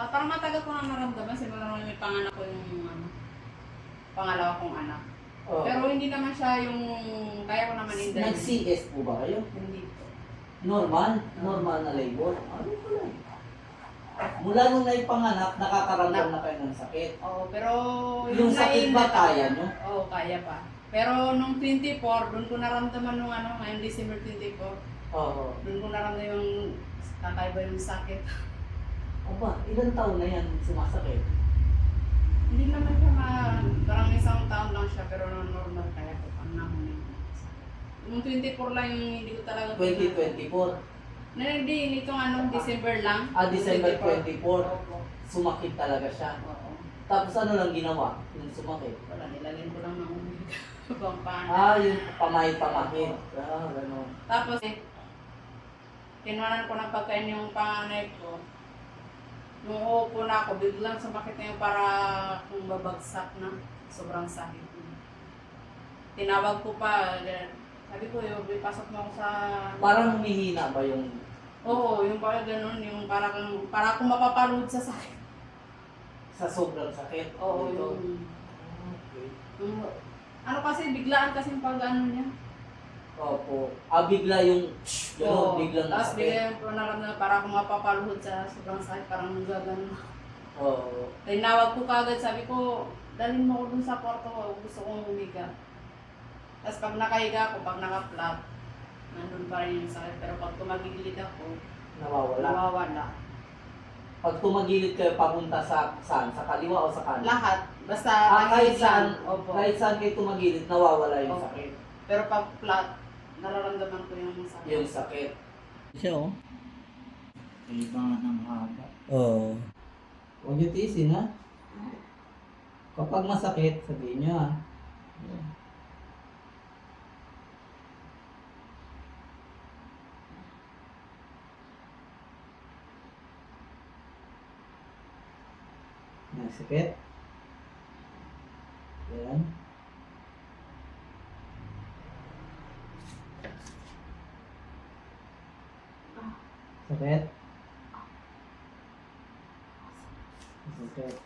Parang matagal ko na naramdaman. Simula nung may panganak ko yung pangalawa kong anak. Oh. Pero hindi naman siya yung kaya ko naman inday. Nag-CS po ba kayo? Hindi po. Normal? Normal na labor? Ano pala? Mula nung naipanganak, nakakaramdam na kayo ng sakit. Oo, pero Yung sakit ba kaya nyo? Oo, kaya pa. Pero nung 24, doon ko naramdaman nung ngayong December 24. Oo. Doon ko naramdaman yung kakaiba yung sakit. Aba, ilang taon na yan sumasakit? Hindi naman siya parang isang taon lang siya, pero normal kaya ko pang namunin. Nung 24 lang yung hindi ko talaga... 2024? Hindi, nitong December lang. December 24. Opo. Sumakit talaga siya. Oo. Tapos ano lang ginawa nung sumakit? Wala, nilagyan ko lang ng umig. Pampana. Yung pamahit-pamahit. Gano'n. Tapos kinuhanan ko ng pagkain yung panganay ko. Nung uupo na ako, biglang sumakit na yung para kung babagsak na. Sobrang sakit. Tinawag ko pa. Sabi ko, pasok mo ako sa... Parang humihina ba yung... Oo, yung parang ganun, yung para akong mapapanood sa sakit. Sa sobrang sakit? Oo, Dito? yung... Okay. Ano kasi, biglaan kasi yung pag-ano niya. Opo. Bigla yung... Oo, biglang tapos sakit. bigla yung naramdaman para akong mapapaluhod sa sobrang sakit, parang gagano. Oo. Tinawag ko kagad, sabi ko, dalhin mo ko dun sa kwarto ko, gusto kong humiga. Tapos pag nakahiga ako, pag naka-flat, nandun pa rin yung sakit. Pero pag tumagilid ako, nawawala. Pag tumagilid kayo, papunta sa saan? Sa kaliwa o sa kanan? Lahat. Basta Kahit tagilid saan, lang. Opo. kahit saan kayo tumagilid, nawawala yung Opo. sakit. Pero pag flat, nararamdaman ko yung sakit. Yung sakit. Siya oh. Kailangan ng haba. Oo. Huwag niyo tiisin ha. Kapag masakit, sabihin niyo ha. Sakit. Yan. Sakit. Sakit.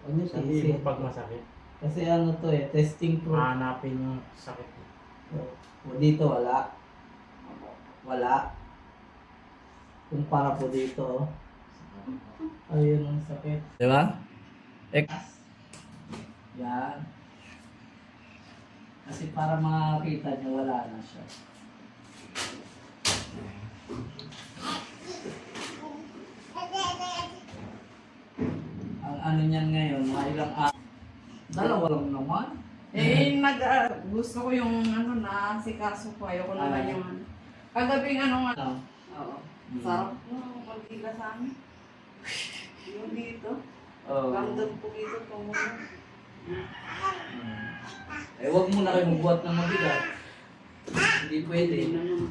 Huwag niyo Sabihin tiisin. mo pag masakit, Kasi ano to testing proof. hahanapin yung sakit. O dito wala. Wala. Kumpara po dito. Ayun ang sakit. Di ba? Yan. Kasi para makakita niyo wala na siya. Ang ano niyan ngayon, mga ilang araw. Dalawa lang naman. Gusto ko yung si kaso ko. Ayoko naman yung kagabing Ano? Oo. Sarap yung pagkila sa amin. Yung dito. Oh. Ramdam ko dito pumuna. Huwag mo na kayo magbuhat ng mabigat. Hindi pwede. Hindi naman.